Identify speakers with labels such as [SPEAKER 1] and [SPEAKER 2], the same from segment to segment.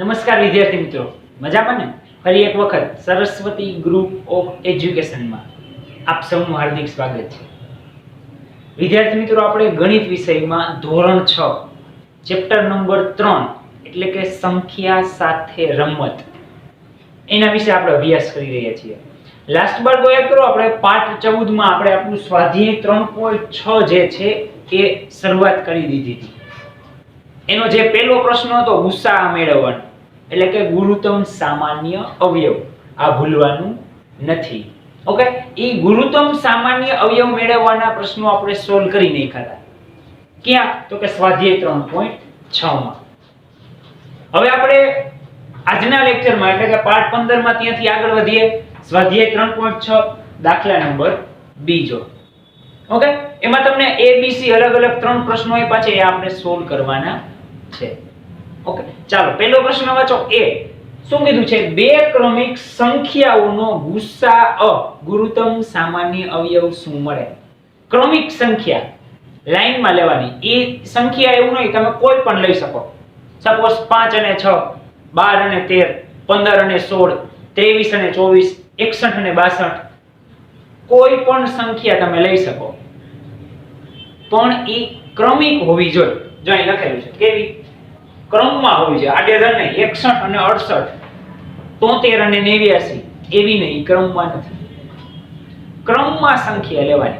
[SPEAKER 1] નમસ્કાર વિદ્યાર્થી મિત્રો, મજામાં ને? ફરી એક વખત સરસ્વતી ગ્રુપ ઓફ એજ્યુકેશનમાં આપ સૌનું હાર્દિક સ્વાગત છે. વિદ્યાર્થી મિત્રો, આપણે ગણિત વિષયમાં ધોરણ 6 ચેપ્ટર નંબર 3 એટલે કે સંખ્યા સાથે રમત એના વિશે આપણે અભ્યાસ કરી રહ્યા છીએ. લાસ્ટ બાર યાદ કરો, આપણે પાઠ 14 માં આપણે આપણું સ્વાધ્યાય 3.6 જે છે એ શરૂઆત કરી દીધી હતી. એનો જે પહેલો પ્રશ્ન હતો ગુસા મેળવવાનો એટલે કે ગુરુત્તમ સામાન્ય અવયવ, આ ભૂલવાનું નથી. ઓકે, ઈ ગુરુત્તમ સામાન્ય અવયવ મેળવવાના પ્રશ્નો આપણે સોલ્વ કરી નાખ્યા હતા. ક્યાં? તો કે સ્વાધ્યાય 3.6 માં. હવે આપણે આજના લેક્ચરમાં એટલે કે પાઠ 15 માં ત્યાંથી આગળ વધીએ. સ્વાધ્યાય 3.6 દાખલા નંબર બીજો. ઓકે, એમાં તમને ABC અલગ અલગ 3 પ્રશ્નો આપ્યા છે, એ આપણે સોલ્વ કરવાના છે. ઓકે, ચાલો પહેલો પ્રશ્ન વાંચો. એ શું કીધું છે? બે ક્રમિક સંખ્યાઓનો ગુસાઅ ગુરુત્તમ સામાન્ય અવયવ શું મળે? ક્રમિક સંખ્યા લાઈનમાં લેવાની. એ સંખ્યા એવું નહીં, તમે કોઈ પણ લઈ શકો. સપોઝ 5 અને 6, 12 અને 13, 15 અને 16, 23 અને 24, 61 અને 62, કોઈ પણ સંખ્યા તમે લઈ શકો, પણ એ ક્રમિક હોવી જોઈએ. જો અહીં લખેલું છે કેવી? ક્રમમાં હોવી જોઈએ. આડેધડ નહીં. 61 અને 68, 73 અને 89 એવી નહીં, ક્રમમાં નથી. ક્રમમાં સંખ્યા લેવાની.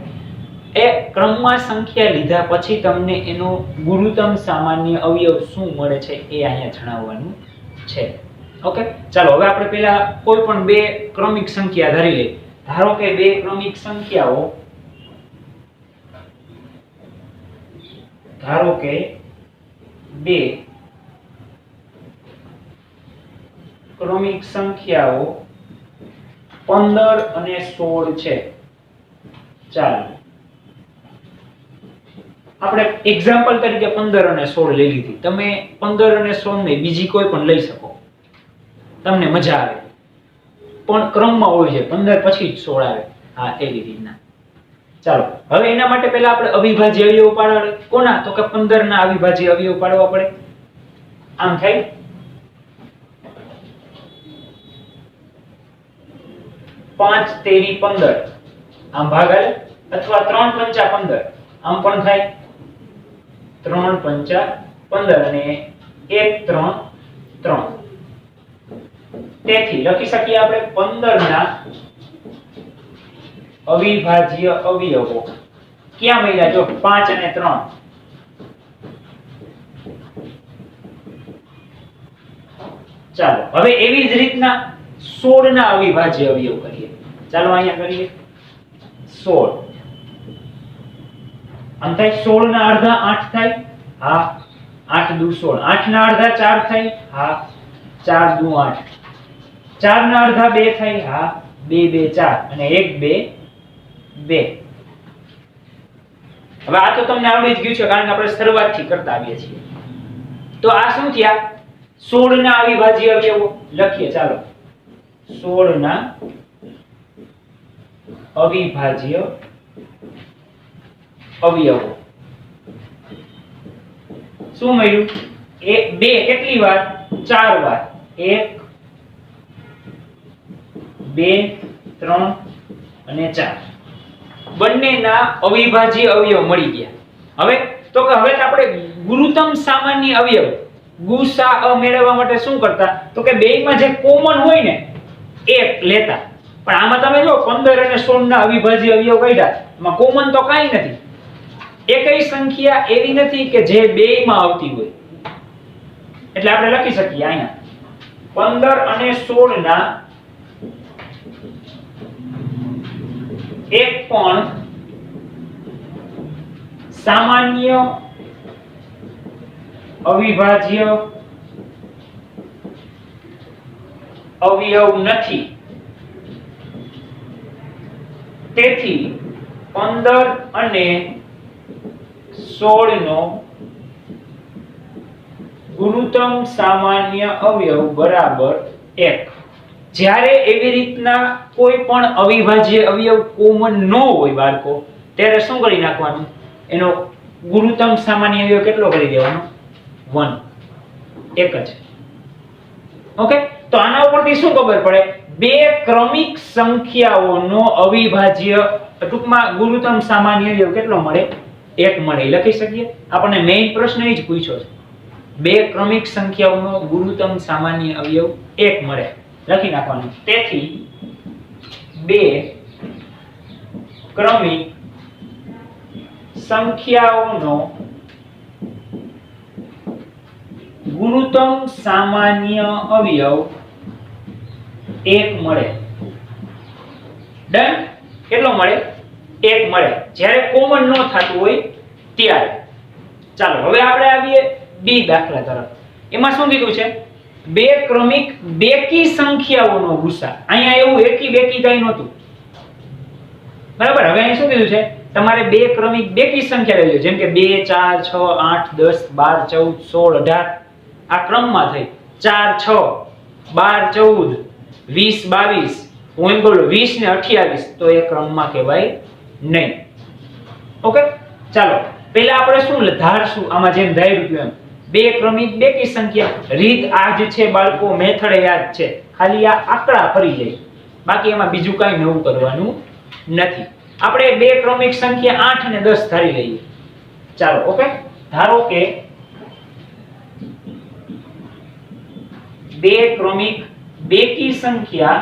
[SPEAKER 1] એ ક્રમમાં સંખ્યા લીધા પછી તમને એનો ગુરુત્તમ સામાન્ય અવયવ શું મળે છે એ અહીંયા જણાવવાનું છે. ઓકે, ચાલો હવે આપણે પહેલા કોઈ પણ બે ક્રમિક સંખ્યા ધારી લઈએ. ધારો કે બે ક્રમિક સંખ્યાઓ, ધારો કે બે ક્રમિક સંખ્યાઓ 15 અને 16 છે. ચાલો આપણે એક્ઝામ્પલ તરીકે 15 અને 16 લઈ લીધી. તમે 15 અને 16 ને બીજી કોઈ પણ લઈ શકો, તમને મજા આવે, પણ ક્રમમાં હોય છે. 15 પછી જ 16 આવે. હા, એવી રીતના. ચાલો હવે એના માટે પહેલા આપણે અવિભાજ્ય અવયવ પાડવા. કોના? તો કે 15 ના અવિભાજ્ય અવયવ પાડવા પડે. આમ થાય 5 તેરી 15, આમ ભાગાય, અથવા 3 પંચા 15, આમ પણ થાય 3 પંચા 15 અને 1 3 3. તેથી લખી શકીએ આપણે 15 ના અવિભાજ્ય અવયવો ક્યાં મળ્યા? જો 5 અને 3. ચાલો હવે એવી જ રીતના 16 ના અવિભાજ્ય અવયવ કરીએ. ચાલો અહીંયા કરીએ. 16 આમ થાય. 16 ના અડધા 8 થાય. હા, 8 દુ 16. 8 ના અડધા 4 થાય. હા, 4 દુ 8. 4 ના અડધા 2 થાય. હા, 2 2 4 અને 1 2 2. હવે આ તો તમને આવડી જ ગયું છે, કારણ કે આપણે શરૂઆતથી કરતા આવીએ છીએ. તો આ શું થયા? 16 ના અવિભાજ્ય અવયવો લખીએ. ચાલો 16 ના અવિભાજ્ય અવયવો શું મળ્યું? 2 કેટલી વાર? 4 વાર. 1 2 3 અને 4. બંનેના અવિભાજ્ય અવયવ મળી ગયા. હવે તો કે હવે આપણે ગુરુત્તમ સામાન્ય અવયવ ગુસાઅ મેળવવા માટે શું કરતા? તો કે બેયમાં જે કોમન હોય ને એ લેતા. પણ આમાં તમે જો 15 અને 16 ના અવિભાજ્ય અવયવ કાઢ્યા, એમાં કોમન તો કાઈ નથી. એકઈ સંખ્યા એવી નથી કે જે બેયમાં આવતી હોય. એટલે આપણે લખી શકીએ અહીંયા 15 અને 16 ના એક પણ સામાન્ય અવિભાજ્ય અવયવ નથી. તેથી 15 અને 16 નો ગુરુત્તમ સામાન્ય અવયવ બરાબર 1. જ્યારે એવી રીતના કોઈ પણ અવિભાજ્ય અવયવ કોમન ન હોય બાળકો, ત્યારે શું કરી નાખવાનું? એનો ગુરુત્તમ સામાન્ય અવયવ કેટલો કરી દેવાનો? 1. એક જ. ઓકે, તો આના ઉપરથી શું ખબર પડે? બે ક્રમિક સંખ્યાઓનો અવિભાજ્ય ટૂંકમાં ગુરુત્તમ સામાન્ય અવયવ કેટલો મળે? 1 મળે. લખી શકીએ. આપણને મેઈન પ્રશ્ન એ જ પૂછ્યો છે. બે ક્રમિક સંખ્યાઓનો ગુરુત્તમ સામાન્ય અવયવ 1 મળે. લખી નાખવાનું. તેથી બે ક્રમિક સંખ્યાઓનો ગુરુત્તમ સામાન્ય અવયવ 1 મળે. ડન? કેટલો મળે? 1 મળે. જ્યારે કોમન ન થતું હોય ત્યારે. ચાલો હવે આપણે આવીએ બી દાખલા તરફ. એમાં શું કીધું છે? બે ક્રમિક બેકી સંખ્યાઓનો ગુસા. અહીંયા એવું એકી બેકી કઈ નહોતું. બરાબર? હવે અહીં શું કીધું છે? તમારે બે ક્રમિક બેકી સંખ્યા લેવી, જેમ કે 2 4 6 8 10 12 14 16 18 આ ક્રમમાં થઈ 4 6 12 14 20 22 હું એમ બોલું 20 ને 28 તો એ ક્રમમાં કહેવાય નહીં. ઓકે, ચાલો પહેલા આપણે શું ધારશું? આમાં જેમ ધાર્યું એમ બે ક્રમિક બેકી સંખ્યા. રીત આ જ છે બાળકો, મેથડ યાદ છે, ખાલી આ આંકડા ફરી જાય, બાકી એમાં બીજું કાંઈ નવું કરવાનું નથી. આપણે બે ક્રમિક સંખ્યા 8 અને 10 ધારી લઈએ. ચાલો ઓકે, ધારો કે બે ક્રમિક બેકી સંખ્યા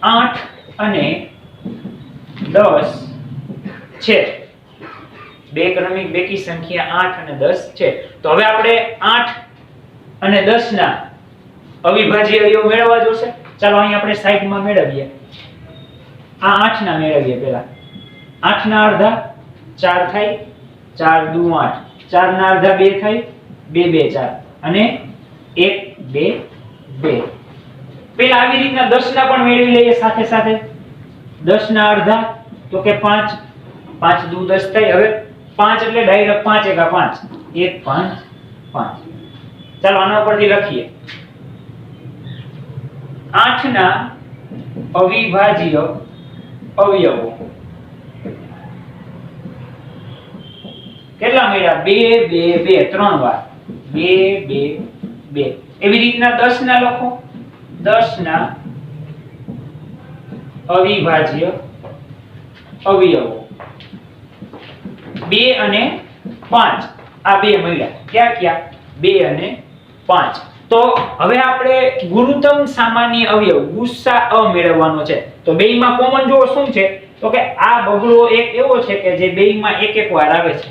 [SPEAKER 1] 8 અને 10 છે. બે ક્રમિક બેકી સંખ્યા 8 અને 10 છે. તો હવે આપણે 8 અને 10 ના અવિભાજ્ય અવયવ મેળવવા જોશે. ચાલો અહીં આપણે સાઈડમાં મેળવીએ. આ 8 ના મેળવીએ. પહેલા 8 ના અડધા 4 થાય, 4 દુ 8, 4 ના અડધા 2 થાય, 2 2 4 અને 1 2 2. પહેલા આવી રીતના 10 ના પણ મેળવી લઈએ સાથે સાથે. 10 ના અડધા તો કે 5, 5 દુ 10 થાય. હવે 5 એટલે ડાયરેક્ટ 5 એકા 5, 1 5 5. ચાલો આના ઉપરથી લખીએ. 8 ના અવિભાજ્ય અવયવો કેટલા મળ્યા? 2 2 2 ત્રણ વાર 2 2 2. એવી રીતના 10 ના લખો. 10 ના અવિભાજ્ય અવયવો 2 અને 5. આ બે મળ્યા. ક્યાં ક્યાં? 2 અને 5. તો હવે આપણે ગુરુત્તમ સામાન્ય અવયવ ગુસા મેળવવાનો છે. તો બેયમાં કોમન જો શું છે? તો કે આ બગડો એક એવો છે કે જે બેયમાં એક એક વાર આવે છે.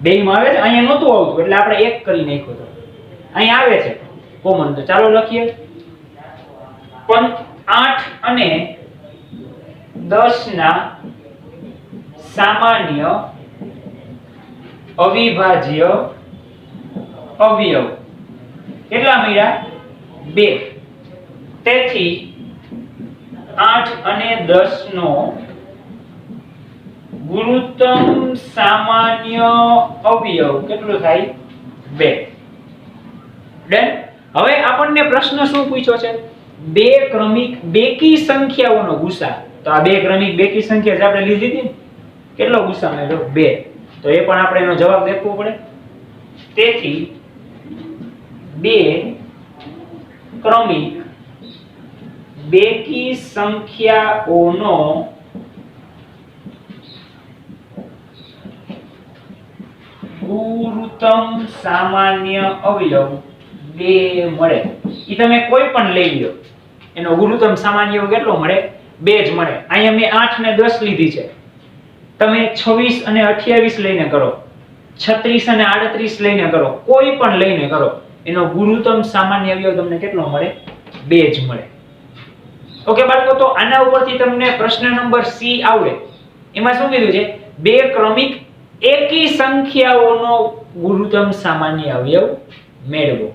[SPEAKER 1] બેયમાં આવે છે, અહીંયા નહોતું આવતું એટલે આપણે એક કરી નાખ્યો તો અહીં આવે છે કોમન. તો ચાલો લખીએ. પણ 8 અને 10 ના સામાન્ય અવિભાજ્ય અવયવ કેટલા મળ્યા? 2. તેથી 8 અને 10 નો ગુરુત્તમ સામાન્ય અવયવ કેટલો થાય? 2. ડન? હવે આપણને પ્રશ્ન શું પૂછ્યો છે? બે ક્રમિક બેકી સંખ્યાઓનો ગુસા. તો આ બે ક્રમિક બેકી સંખ્યા જે આપણે લીધી હતી ને, કેટલો ગુસા મળ્યો? 2. તો એ પણ આપણે એનો જવાબ દેખવો પડે. તેથી બે ક્રમિક બેકી સંખ્યાઓનો ગુરુત્તમ સામાન્ય અવયવ 2 મળે. ઈ તમે કોઈ પણ લઈ લ્યો, એનો ગુરુત્તમ સામાન્ય અવયવ કેટલો મળે? 2 જ મળે. અહીંયા મેં 8 ને 10 લીધી છે. તમે 26 અને 28 લઈને કરો, 36 અને 38 લઈને કરો, કોઈ પણ લઈને કરો, એનો ગુરુત્તમ સામાન્ય અવયવ તમને કેટલો મળે? 2 જ મળે. ઓકે બાળકો, તો આના ઉપરથી તમને પ્રશ્ન નંબર સી આવડે. એમાં શું કીધું છે? બે ક્રમિક એકી સંખ્યાઓનો ગુરુત્તમ સામાન્ય અવયવ મેળવો.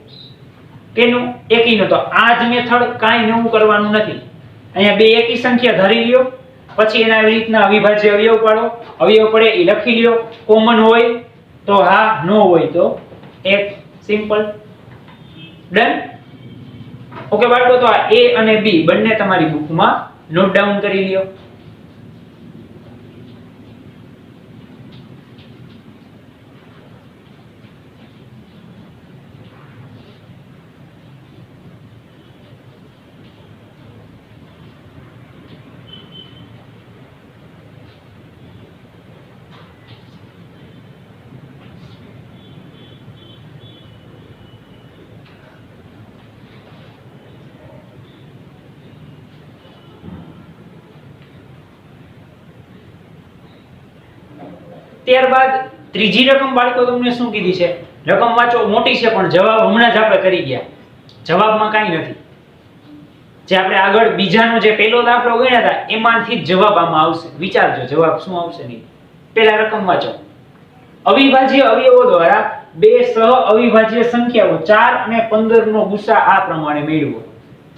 [SPEAKER 1] તેનું એકીનો. તો આ જ મેથડ કાંઈ નવું કરવાનું નથી. અહીંયા બે એકી સંખ્યા ધારી લ્યો, પછી એના આવી રીતના અવિભાજ્ય અવયવ પાડો. અવયવ પડે એ લખી લ્યો. કોમન હોય તો હા, નો હોય તો એક. સિમ્પલ. ડન? ઓકે બાળકો, તો આ એ અને બી બંને તમારી બુકમાં નોટ ડાઉન કરી લ્યો. ત્યારબાદ ત્રીજી રકમ બાળકો તમને શું કીધી છે? રકમ વાંચો, મોટી છે પણ જવાબ હમણાં જ આપણે કરી ગયા. જવાબમાં કાંઈ નથી. જે આપણે આગળ બીજાનો જે પહેલો દાખલો ગણ્યા હતા એમાંથી જ જવાબ આમાં આવશે. વિચારજો જવાબ શું આવશે નહીં. પહેલા રકમ વાંચો. અવિભાજ્ય અવયવો દ્વારા બે સહ અવિભાજ્ય સંખ્યાઓ 4 અને 15 નો ગુસા આ પ્રમાણે મેળવો.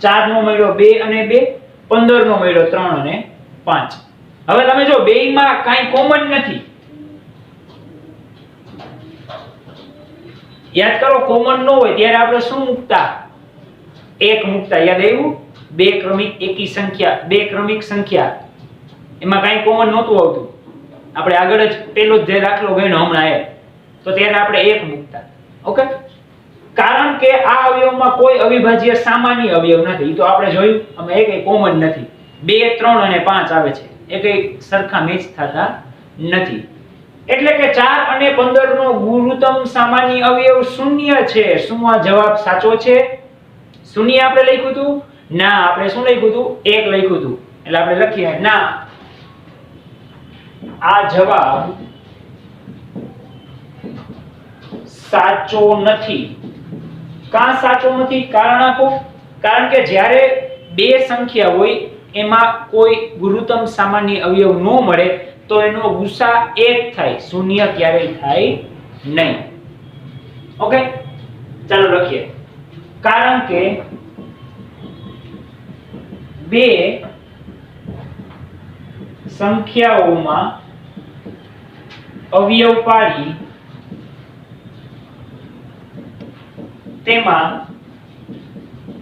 [SPEAKER 1] 4 નો મળ્યો 2 અને 2, 15 નો મળ્યો 3 અને 5. હવે તમે જો બેયમાં કાંઈ કોમન નથી. યાદ કરો, કોમન ન હોય ત્યારે આપણે શું મૂકતા? 1 મૂકતા. યાદ આવ્યું? બે ક્રમિક સંખ્યા એમાં કાંઈ કોમન નહોતું આવતું. આપણે આગળ જ પેલો જે દાખલો ગણ્યો હમણાં એ, તો ત્યારે આપણે 1 મૂકતા. ઓકે, કારણ કે આ અવયવમાં કોઈ અવિભાજ્ય સામાન્ય અવયવ નથી. તો આપણે જોયું, અમે એક કોમન નથી. 2, 3 અને 5 આવે છે, એ કઈ સરખા મેચ થતા નથી. એટલે કે 4 અને 15 નો ગુરુત્તમ સામાન્ય અવયવ શૂન્ય છે. શું આ જવાબ સાચો છે? શૂન્ય આપણે લખ્યું હતું? ના, આપણે શું લખ્યું હતું? 1 લખ્યું હતું. એટલે આપણે લખીએ ના, આ જવાબ સાચો નથી. કાં સાચો નથી? કારણ આપો. કારણ કે જ્યારે બે સંખ્યા હોય એમાં કોઈ ગુરુત્તમ સામાન્ય અવયવ ન મળે તો એનો ગુસા 1 થાય, શૂન્ય ક્યારેય થાય નહીં. ઓકે, ચાલો લખીએ. કારણ કે બે સંખ્યાઓમાં અવયવ પાડી તેમાં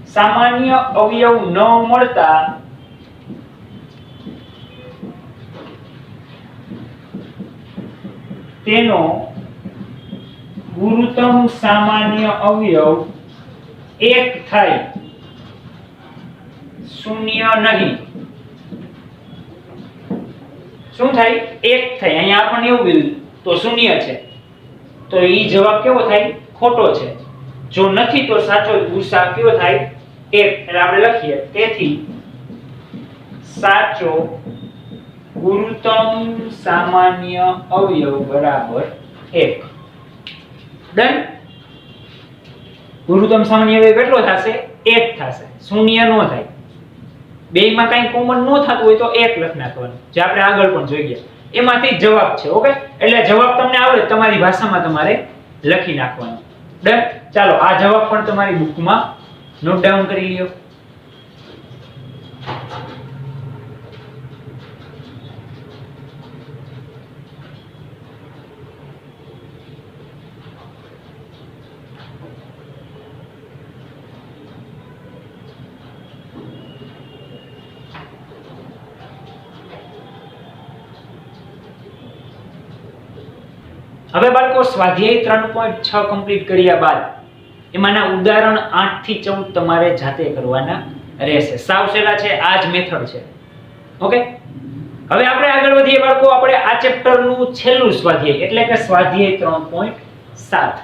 [SPEAKER 1] સામાન્ય અવયવ ન મળતા તેનો ગુરુત્તમ સામાન્ય અવયવ 1 થાય, શૂન્ય નહીં. શું થાય? 1 થાય. અહીંયા આપણને એવું કીધું તો શૂન્ય છે, તો ઈ જવાબ કેવો થાય? ખોટો છે. જો નથી તો સાચો ગુસા કેવો થાય? 1. એટલે આપણે લખીએ, તેથી સાચો ગુરુત્તમ સામાન્ય અવયવ બરાબર 1. ડન. ગુરુત્તમ સામાન્ય અવયવ કેટલો થશે? 1 થશે, શૂન્ય નો થાય. બેયમાં કાંઈ કોમન ન થતું હોય તો 1 લખી નાખવાનું, જે આપણે આગળ પણ જોઈ ગયા. એમાંથી જ જવાબ છે. ઓકે, એટલે જવાબ તમને આવડે તમારી ભાષામાં તમારે લખી નાખવાનો. ડન. ચાલો આ જવાબ પણ તમારી બુકમાં નોટ ડાઉન કરી લ્યો. હવે બાળકો સ્વાધ્યાય 3.6 કમ્પ્લીટ કર્યા બાદ એમાંના ઉદાહરણ 8 થી 14 તમારે જાતે કરવાના રહેશે. સાવ સહેલા છે, આ જ મેથડ છે. ઓકે, હવે આપણે આગળ વધીએ બાળકો. આપણે આ ચેપ્ટરનું છેલ્લું સ્વાધ્યાય એટલે કે સ્વાધ્યાય 3.7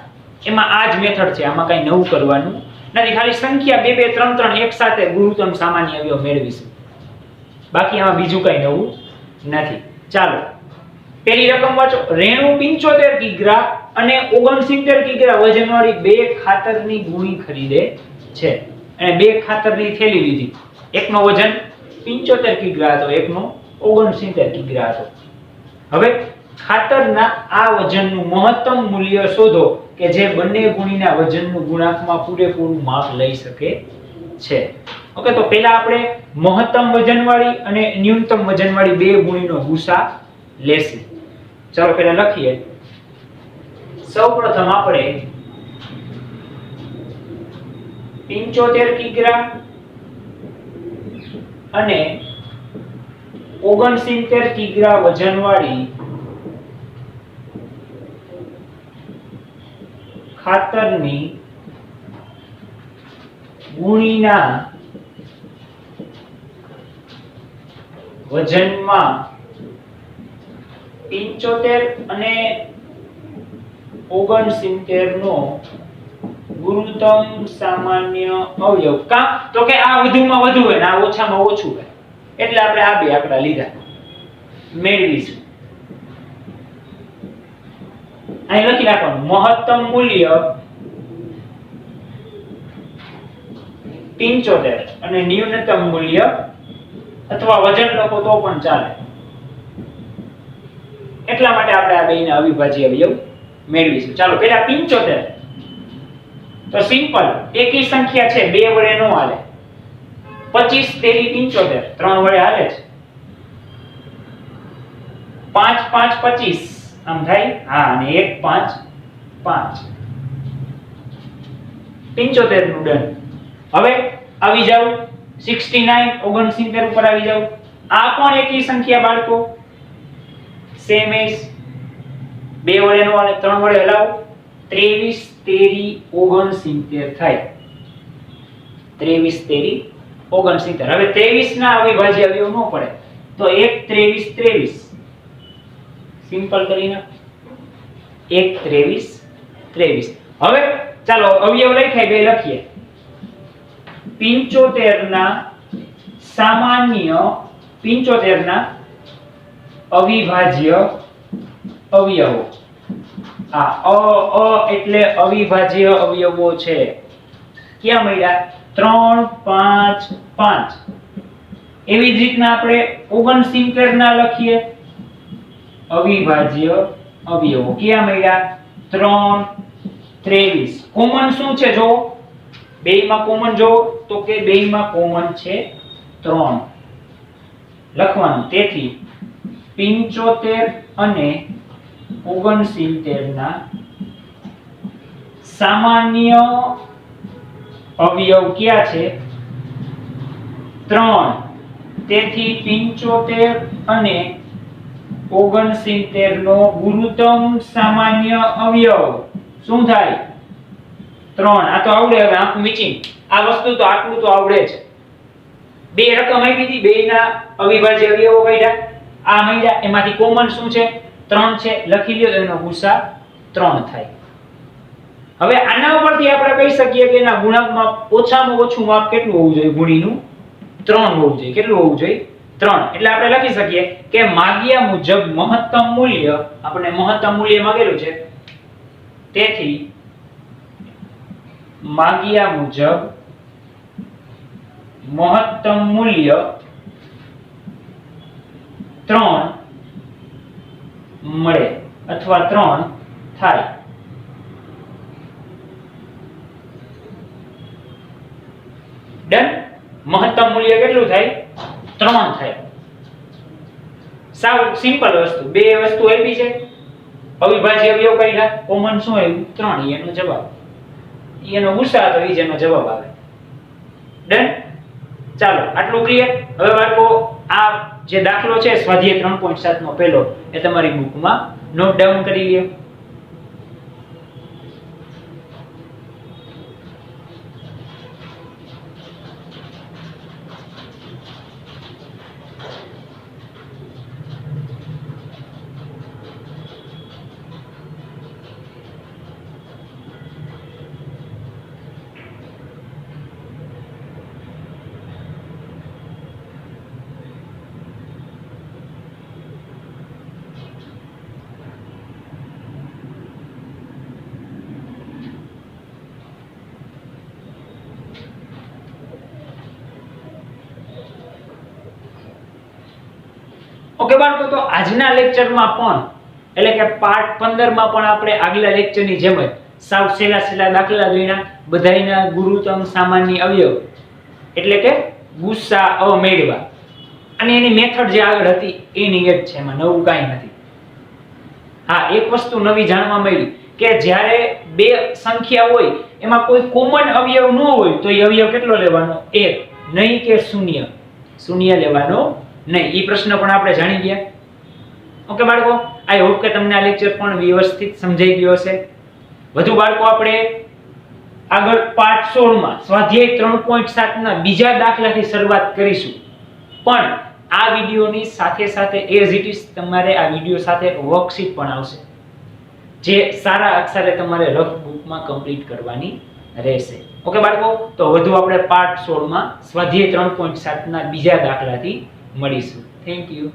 [SPEAKER 1] એમાં આ જ મેથડ છે. આમાં કઈ નવું કરવાનું નથી. ખાલી સંખ્યા 2 2 3 3 એક સાથે ગુરુત્તમ સામાન્ય અવયવ મેળવીશું. બાકી આમાં બીજું કઈ નવું નથી. ચાલો પેલી રકમ વાંચો. રેણુ 75 કિગ્રા અને 69 કિગ્રા વજનવાળી બે ખાતરની ગુણી ખરીદે છે. અને બે ખાતરની થેલી લીધી. એકનો વજન 75 કિગ્રા હતો, એકનો 69 કિગ્રા હતો. હવે ખાતરના આ વજનનું મહત્તમ મૂલ્ય શોધો કે જે બંને ગુણીના વજનનું ગુણાંકમાં પૂરેપૂરું માપ લઈ શકે છે. ઓકે, તો પહેલા આપણે મહત્તમ વજનવાળી અને ન્યૂનતમ વજનવાળી બે ગુણીનો ગુસા લેશું. ચાલો પહેલા લખીએ. સૌપ્રથમ આપણે 75 કિગ્રા અને 69 કિગ્રા વજનવાળી ખાતરની ગુણીના વજનમાં 75 અને 69 નો ગુરુત્તમ સામાન્ય અવયવ. કા તો કે આ વધુમાં વધુ હોય ને આ ઓછામાં ઓછું હોય, એટલે આપણે આ બે આંકડા લીધા. મેળવીશું. અહીં લખી નાખવાનું મહત્તમ મૂલ્ય 75 અને ન્યૂનતમ મૂલ્ય અથવા વજન લખો તો પણ ચાલે. એટલા માટે આપણે આ બેયના અવિભાજ્ય અવયવ મેળવીશું. ચાલો પહેલા 75. તો સિમ્પલ એકી સંખ્યા છે, બે વડે નો હાલે. 25 તેરી 75 ત્રણ વડે હાલે છે. 5 5 25 આમ થાય. હા, અને 1 5 5 75 નું ડન. હવે આવી જાવ 69 69 ઉપર આવી જાવ. આ પણ એકી સંખ્યા બાળકો, સેમ એસ, બે વડે નો અને ત્રણ વડે હલાવો. 23 તેરી 69 થાય. 23 તેરી 69. હવે 23 ના અવિભાજ્ય અવયવ નો પડે તો 1 23 23 સિમ્પલ કરી નાખ. 1 23 23. હવે ચાલો અવયવ લખાય બે લખીએ. 75 ના સામાન્ય 75 ના અવિભાજ્ય અવયવો. આ એટલે અવિભાજ્ય અવયવો છે. ક્યાં મળ્યા? 3 5 5. એવી જ રીતના આપણે 69 ના લખીએ અવિભાજ્ય અવયવો. ક્યાં મળ્યા? 3 23. કોમન શું છે જો? બેયમાં કોમન જો તો કે બેયમાં કોમન છે 3 લખવાનું. તેથી 75 અને 69 ના સામાન્ય અવયવ ક્યાં છે? 3. તેથી 75 અને 69 નો ગુરુત્તમ સામાન્ય અવયવ શું થાય? 3. આ તો આવડે. હવે આંખ મીચી આ વસ્તુ તો આટલું તો આવડે છે. બે રકમ આપી હતી, બેયના અવિભાજ્ય અવયવો કાઢ્યા. આ મળ્યા, એમાંથી કોમન શું છે? 3 છે. લખી લ્યો તો એનો ગુસા 3 થાય. હવે આના ઉપરથી આપણે કહી શકીએ કે એના ગુણાંકમાં ઓછામાં ઓછું માપ કેટલું હોવું જોઈએ? ગુણીનું 3 હોવું જોઈએ. કેટલું હોવું જોઈએ? 3. એટલે આપણે લખી શકીએ કે માગ્યા મુજબ મહત્તમ મૂલ્ય, આપણે મહત્તમ મૂલ્ય માંગેલું છે, તેથી માગ્યા મુજબ મહત્તમ મૂલ્ય 3 મળે અથવા 3 થાય. ડન. મહત્તમ મૂલ્ય કેટલું થાય? 3 થાય. સાવ સિમ્પલ વસ્તુ. બે વસ્તુ આપી છે, અવિભાજ્ય અવયવ કાઢ્યા, કોમન શું આવ્યું? 3. એનો જવાબ, એનો ગુસા તો ઈ જેનો જવાબ આવે. ડન. ચાલો આટલું ક્લિયર. હવે બાળકો આ જે દાખલો છે સ્વાધ્યાય 3.7 નો પહેલો, એ તમારી બુકમાં નોટ ડાઉન કરી લ્યો. ઓકે બાળકો, તો આજના લેક્ચરમાં પણ એટલે કે પાર્ટ 15 માં પણ આપણે આગલા લેક્ચરની જેમ જ સાવ સહેલા દાખલા ગણ્યા, બધાયના ગુરુત્તમ સામાન્ય અવયવ એટલે કે ગુસાઅ મેળવવા, અને એની મેથડ જે આગળ હતી એની જ છે, એમાં નવું કાંઈ નથી. હા, એક વસ્તુ નવી જાણવા મળી કે જ્યારે બે સંખ્યા હોય એમાં કોઈ કોમન અવયવ ન હોય તો એ અવયવ કેટલો લેવાનો? 1, નહીં કે 0. 0 લેવાનો નહીં. એ પ્રશ્ન પણ આપણે જાણી ગયા. ઓકે બાળકો, આઈ હોપ કે તમને આ લેક્ચર પણ વ્યવસ્થિત સમજાઈ ગયો હશે. વધુ બાળકો આપણે આગળ પાઠ 16 માં સ્વાધ્યાય 3.7 ના બીજા દાખલાથી શરૂઆત કરીશું. પણ આ વિડિયોની સાથે સાથે એઝ ઇટ ઇઝ તમારે આ વિડિયો સાથે વર્કશીટ પણ આવશે, જે સારા અક્ષરે તમારે રફ બુકમાં કમ્પ્લીટ કરવાની રહેશે. ઓકે બાળકો, તો વધુ આપણે પાઠ 16 માં સ્વાધ્યાય 3.7 ના બીજા દાખલાથી મળીશું. Thank you.